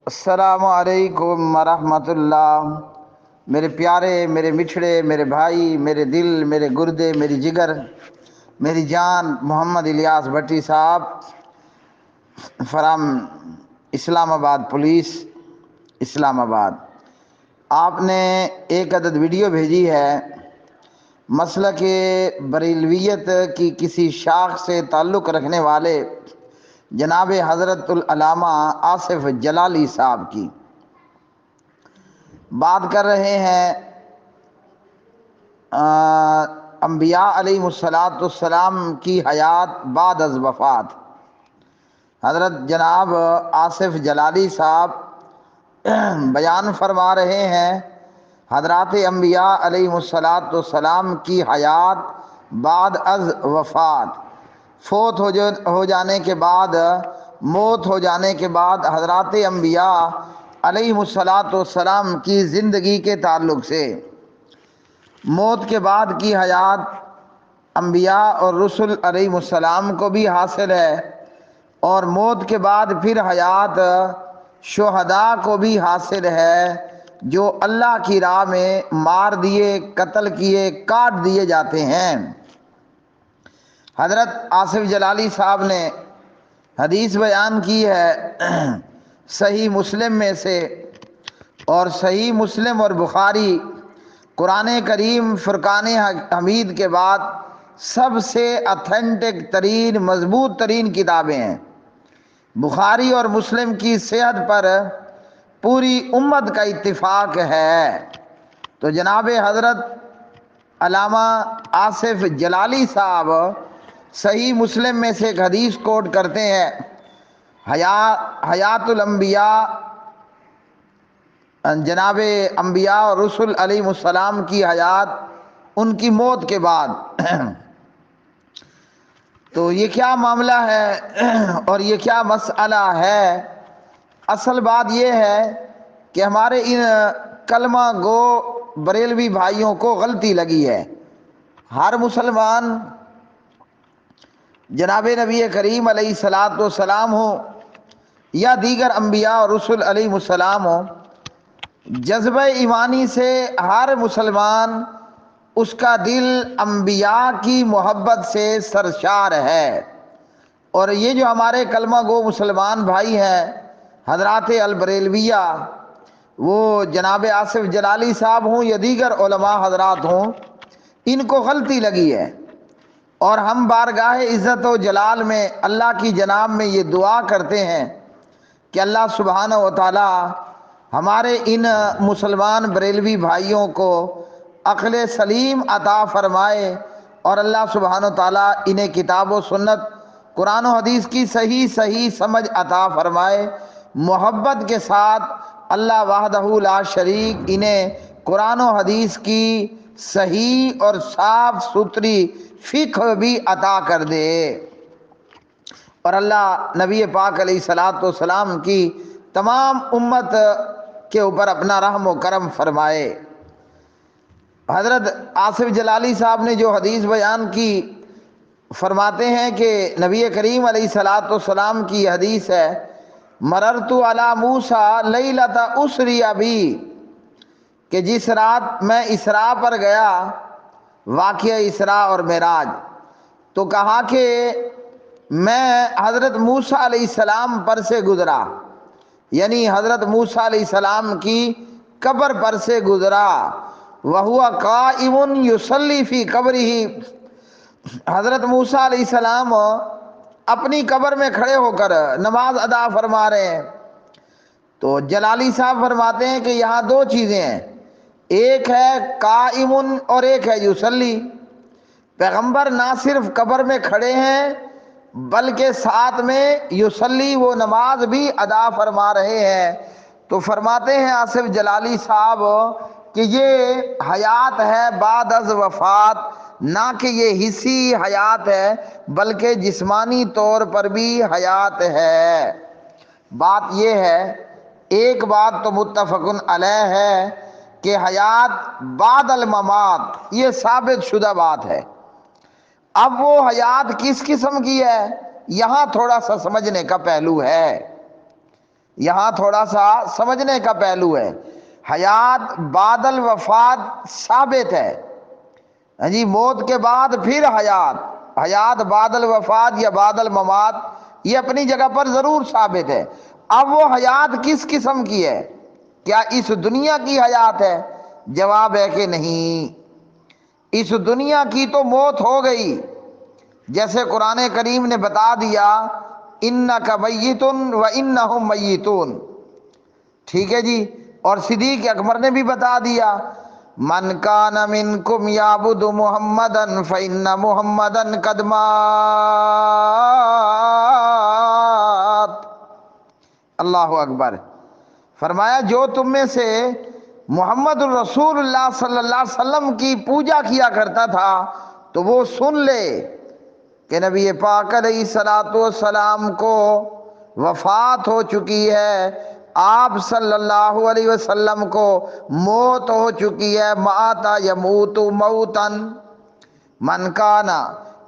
السلام علیکم ورحمۃ اللہ۔ میرے پیارے، میرے مٹھڑے، میرے بھائی، میرے دل، میرے گردے، میری جگر، میری جان محمد الیاس بھٹی صاحب فرام اسلام آباد پولیس، اسلام آباد۔ آپ نے ایک عدد ویڈیو بھیجی ہے مسلک بریلویت کی کسی شاخ سے تعلق رکھنے والے جناب حضرت العلامہ آصف جلالی صاحب کی۔ بات کر رہے ہیں انبیاء علیہ السلام کی حیات بعد از وفات۔ حضرت جناب آصف جلالی صاحب بیان فرما رہے ہیں حضرات انبیاء علیہ السلام کی حیات بعد از وفات، فوت ہو جانے کے بعد، موت ہو جانے کے بعد حضرات انبیاء علیہ السلام کی زندگی کے تعلق سے۔ موت کے بعد کی حیات انبیاء اور رسل علیہ السلام کو بھی حاصل ہے، اور موت کے بعد پھر حیات شہداء کو بھی حاصل ہے جو اللہ کی راہ میں مار دیے، قتل کیے، کاٹ دیے جاتے ہیں۔ حضرت آصف جلالی صاحب نے حدیث بیان کی ہے صحیح مسلم میں سے، اور صحیح مسلم اور بخاری قرآن کریم فرقان حمید کے بعد سب سے اتھینٹک ترین، مضبوط ترین کتابیں ہیں۔ بخاری اور مسلم کی صحت پر پوری امت کا اتفاق ہے۔ تو جناب حضرت علامہ آصف جلالی صاحب صحیح مسلم میں سے ایک حدیث کوٹ کرتے ہیں، حیات الانبیاء، جناب انبیاء اور رسل علیہ السلام کی حیات ان کی موت کے بعد۔ تو یہ کیا معاملہ ہے اور یہ کیا مسئلہ ہے؟ اصل بات یہ ہے کہ ہمارے ان کلمہ گو بریلوی بھائیوں کو غلطی لگی ہے۔ ہر مسلمان جناب نبی کریم علیہ السلام ہو یا دیگر انبیاء اور رسل علیہ السلام ہو، جذبہ ایمانی سے ہر مسلمان، اس کا دل انبیاء کی محبت سے سرشار ہے۔ اور یہ جو ہمارے کلمہ گو مسلمان بھائی ہیں حضرات البریلویہ، وہ جناب آصف جلالی صاحب ہوں یا دیگر علماء حضرات ہوں، ان کو غلطی لگی ہے، اور ہم بارگاہ عزت و جلال میں اللہ کی جناب میں یہ دعا کرتے ہیں کہ اللہ سبحانہ و تعالی ہمارے ان مسلمان بریلوی بھائیوں کو عقل سلیم عطا فرمائے، اور اللہ سبحانہ و تعالی انہیں کتاب و سنت، قرآن و حدیث کی صحیح سمجھ عطا فرمائے۔ محبت کے ساتھ اللہ وحدہ لا شریک انہیں قرآن و حدیث کی صحیح اور صاف ستھری فقہ بھی عطا کر دے، اور اللہ نبی پاک علیہ السلام کی تمام امت کے اوپر اپنا رحم و کرم فرمائے۔ حضرت آصف جلالی صاحب نے جو حدیث بیان کی، فرماتے ہیں کہ نبی کریم علیہ السلام کی حدیث ہے، مررت علی موسیٰ لیلۃ اسری بی، کہ جس رات میں اسراء پر گیا، واقعہ اسراء اور معراج، تو کہا کہ میں حضرت موسیٰ علیہ السلام پر سے گزرا، یعنی حضرت موسیٰ علیہ السلام کی قبر پر سے گزرا، وَهُوَ قَائِمٌ يُصَلِّي فِي قَبْرِهِ، حضرت موسیٰ علیہ السلام اپنی قبر میں کھڑے ہو کر نماز ادا فرما رہے ہیں۔ تو جلالی صاحب فرماتے ہیں کہ یہاں دو چیزیں ہیں، ایک ہے قائم اور ایک ہے یصلی۔ پیغمبر نہ صرف قبر میں کھڑے ہیں بلکہ ساتھ میں یصلی، وہ نماز بھی ادا فرما رہے ہیں۔ تو فرماتے ہیں آصف جلالی صاحب کہ یہ حیات ہے بعد از وفات، نہ کہ یہ حسی حیات ہے بلکہ جسمانی طور پر بھی حیات ہے۔ بات یہ ہے، ایک بات تو متفقن علیہ ہے کہ حیات بعد الممات یہ ثابت شدہ بات ہے۔ اب وہ حیات کس قسم کی ہے، یہاں تھوڑا سا سمجھنے کا پہلو ہے۔ یہاں تھوڑا سا سمجھنے کا پہلو ہے. حیات بعد الوفات ثابت ہے. ہاں جی، موت کے بعد پھر حیات، حیات بعد الوفات یا بعد الممات، یہ اپنی جگہ پر ضرور ثابت ہے. اب وہ حیات کس قسم کی ہے؟ کیا اس دنیا کی حیات ہے؟ جواب ہے کہ نہیں. اس دنیا کی تو موت ہو گئی، جیسے قرآن کریم نے بتا دیا انک میت و انہم میتون. ٹھیک ہے جی. اور صدیق اکبر نے بھی بتا دیا من کان منکم یعبد محمدا فإن محمدا قد مات. اللہ اکبر. فرمایا جو تم میں سے محمد الرسول اللہ صلی اللہ علیہ وسلم کی پوجا کیا کرتا تھا تو وہ سن لے کہ نبی پاک علیہ الصلوۃ والسلام کو وفات ہو چکی ہے، آپ صلی اللہ علیہ وسلم کو موت ہو چکی ہے. مات یموت موتن من کان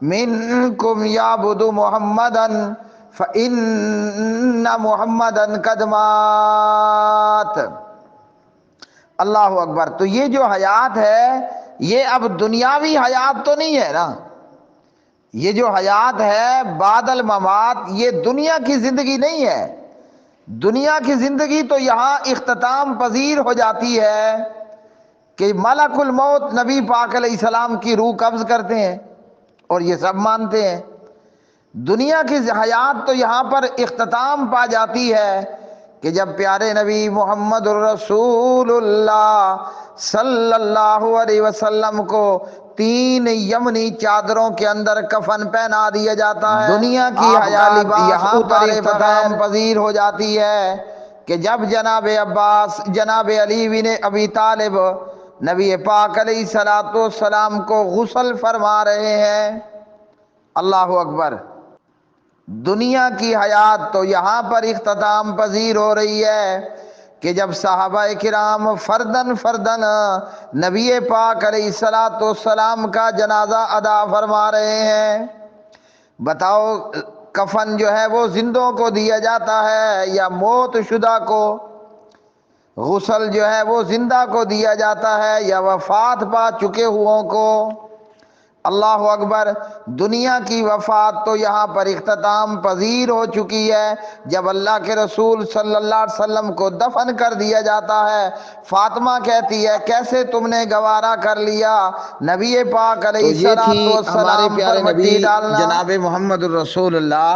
منکم یعبد محمدا فإن محمدا قد مات. اللہ اکبر. تو یہ جو حیات ہے یہ اب دنیاوی حیات تو نہیں ہے نا. یہ جو حیات ہے بعد الممات یہ دنیا کی زندگی نہیں ہے. دنیا کی زندگی تو یہاں اختتام پذیر ہو جاتی ہے کہ ملک الموت نبی پاک علیہ السلام کی روح قبض کرتے ہیں اور یہ سب مانتے ہیں. دنیا کی حیات تو یہاں پر اختتام پا جاتی ہے کہ جب پیارے نبی محمد الرسول اللہ صلی اللہ علیہ وسلم کو 3 یمنی چادروں کے اندر کفن پہنا دیا جاتا ہے. دنیا کی حیات یہاں پر اختتام پذیر ہو جاتی ہے کہ جب جناب عباس، جناب علی بن ابی طالب نبی پاک علیہ الصلوۃ والسلام کو غسل فرما رہے ہیں. اللہ اکبر. دنیا کی حیات تو یہاں پر اختتام پذیر ہو رہی ہے کہ جب صحابہ کرام فردن فردن نبی پاک علیہ الصلوۃ والسلام کا جنازہ ادا فرما رہے ہیں. بتاؤ کفن جو ہے وہ زندوں کو دیا جاتا ہے یا موت شدہ کو؟ غسل جو ہے وہ زندہ کو دیا جاتا ہے یا وفات پا چکے ہوئوں کو؟ اللہ اکبر. دنیا کی وفات تو یہاں پر اختتام پذیر ہو چکی ہے. جب اللہ کے رسول صلی اللہ علیہ وسلم کو دفن کر دیا جاتا ہے، فاطمہ کہتی ہے کیسے تم نے گوارا کر لیا نبی پاک علیہ الصلوۃ والسلام پر مٹی ڈالنا. جناب محمد الرسول اللہ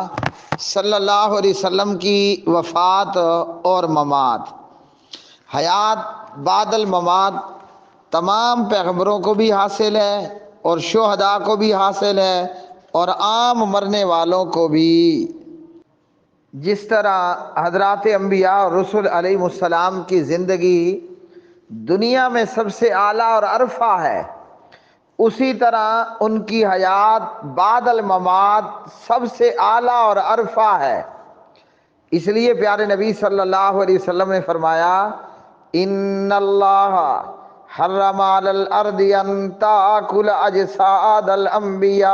صلی اللہ علیہ وسلم کی وفات اور ممات، حیات بعد الممات تمام پیغمبروں کو بھی حاصل ہے اور شہداء کو بھی حاصل ہے اور عام مرنے والوں کو بھی. جس طرح حضرات انبیاء اور رسل علیہ السلام کی زندگی دنیا میں سب سے اعلیٰ اور عرفہ ہے، اسی طرح ان کی حیات بعد الممات سب سے اعلیٰ اور عرفہ ہے. اس لیے پیارے نبی صلی اللہ علیہ وسلم نے فرمایا ان اللہ حرم علی الارض ان تاکل اجساد الانبیاء.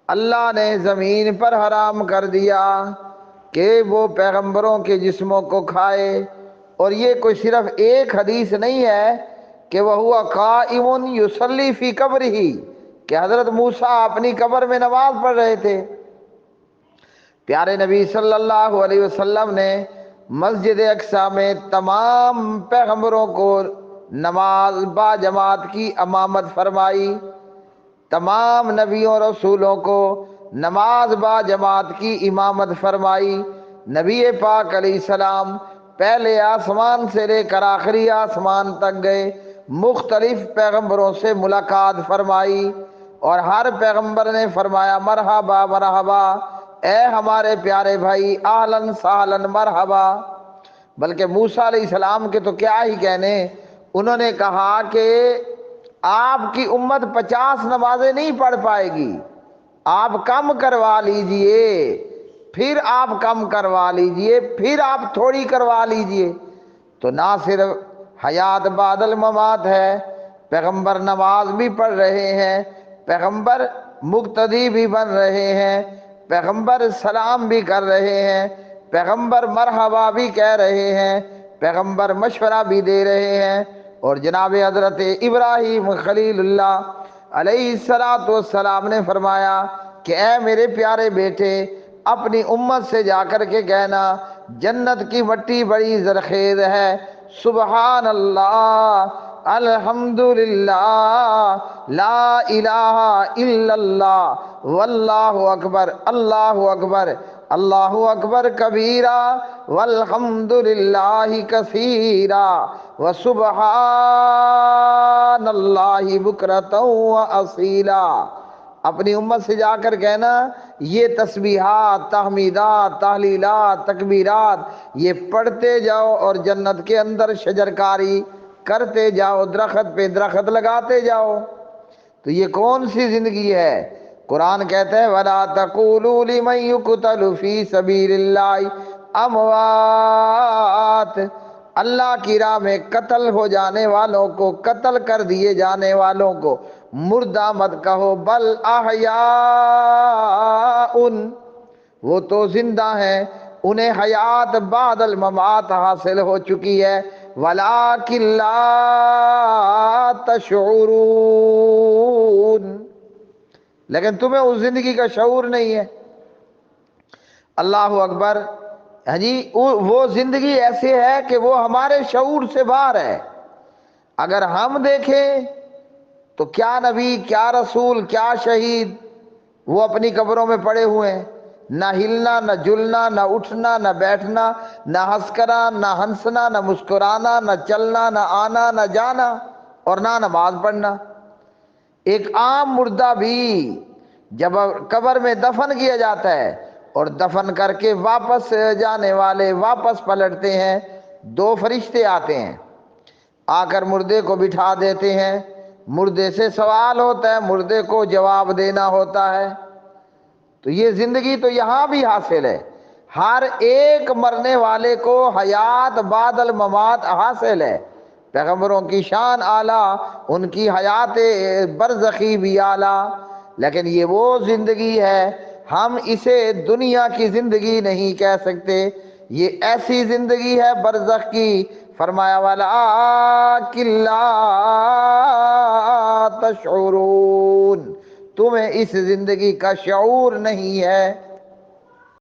اللہ نے زمین پر حرام کر دیا کہ وہ پیغمبروں کے جسموں کو کھائے. اور یہ کوئی صرف ایک حدیث نہیں ہے کہ وہ ہوا قائم یصلی فی قبرہ، کہ حضرت موسیٰ اپنی قبر میں نماز پڑھ رہے تھے. پیارے نبی صلی اللہ علیہ وسلم نے مسجد اقصی میں تمام پیغمبروں کو نماز با جماعت کی امامت فرمائی. تمام نبیوں رسولوں کو نماز با جماعت کی امامت فرمائی. نبی پاک علیہ السلام پہلے آسمان سے لے کر آخری آسمان تک گئے، مختلف پیغمبروں سے ملاقات فرمائی اور ہر پیغمبر نے فرمایا مرحبا مرحبا، اے ہمارے پیارے بھائی، اہلاً سہلاً مرحبا. بلکہ موسیٰ علیہ السلام کے تو کیا ہی کہنے، انہوں نے کہا کہ آپ کی امت 50 نمازیں نہیں پڑھ پائے گی، آپ کم کروا لیجئے، پھر آپ کم کروا لیجئے، پھر آپ تھوڑی کروا لیجئے. تو نہ صرف حیات بعد الممات ہے، پیغمبر نماز بھی پڑھ رہے ہیں، پیغمبر مقتدی بھی بن رہے ہیں، پیغمبر سلام بھی کر رہے ہیں، پیغمبر مرحبا بھی کہہ رہے ہیں، پیغمبر مشورہ بھی دے رہے ہیں۔ اور جناب حضرت ابراہیم خلیل اللہ علیہ الصلوۃ والسلام نے فرمایا کہ اے میرے پیارے بیٹے، اپنی امت سے جا کر کے کہنا جنت کی مٹی بڑی زرخیز ہے، سبحان اللہ، الحمدللہ، لا الہ الا اللہ، واللہ اکبر، اللہ اکبر، اللہ اکبر کبیرا، والحمد للہ کثیرا، وسبحان اللہ بکرۃ واصیلا۔ اپنی امت سے جا کر کہنا یہ تسبیحات، تحمیدات، تحلیلات، تکبیرات یہ پڑھتے جاؤ اور جنت کے اندر شجرکاری کرتے جاؤ، درخت پہ درخت لگاتے جاؤ۔ تو یہ کون سی زندگی ہے؟ قرآن کہتا ہے وَلَا تَقُولُوا لِمَن يُقْتَلُ فِي سَبِيلِ اللَّهِ اموات، اللہ کی راہ میں قتل ہو جانے والوں کو، قتل کر دیے جانے والوں کو مردہ مت کہو، بل احیاء، وہ تو زندہ ہیں، انہیں حیات بعد الممات حاصل ہو چکی ہے، وَلَٰكِن لَّا تَشْعُرُونَ، لیکن تمہیں اس زندگی کا شعور نہیں ہے۔ اللہ اکبر۔ ہاں جی، وہ زندگی ایسی ہے کہ وہ ہمارے شعور سے باہر ہے۔ اگر ہم دیکھیں تو کیا نبی، کیا رسول، کیا شہید وہ اپنی قبروں میں پڑے ہوئے ہیں، نہ ہلنا، نہ جلنا، نہ اٹھنا، نہ بیٹھنا، نہ ہنسکنا، نہ ہنسنا، نہ مسکرانا، نہ چلنا، نہ آنا، نہ جانا، اور نہ نماز پڑھنا۔ ایک عام مردہ بھی جب قبر میں دفن کیا جاتا ہے اور دفن کر کے واپس جانے والے واپس پلٹتے ہیں، دو فرشتے آتے ہیں، آ کر مردے کو بٹھا دیتے ہیں، مردے سے سوال ہوتا ہے، مردے کو جواب دینا ہوتا ہے۔ تو یہ زندگی تو یہاں بھی حاصل ہے، ہر ایک مرنے والے کو حیات بعد الممات حاصل ہے۔ پیغمبروں کی شان اعلیٰ، ان کی حیات برزخی بھی اعلیٰ، لیکن یہ وہ زندگی ہے، ہم اسے دنیا کی زندگی نہیں کہہ سکتے، یہ ایسی زندگی ہے برزخ کی۔ فرمایا وَلَٰكِن لَّا تَشْعُرُونَ، تمہیں اس زندگی کا شعور نہیں ہے۔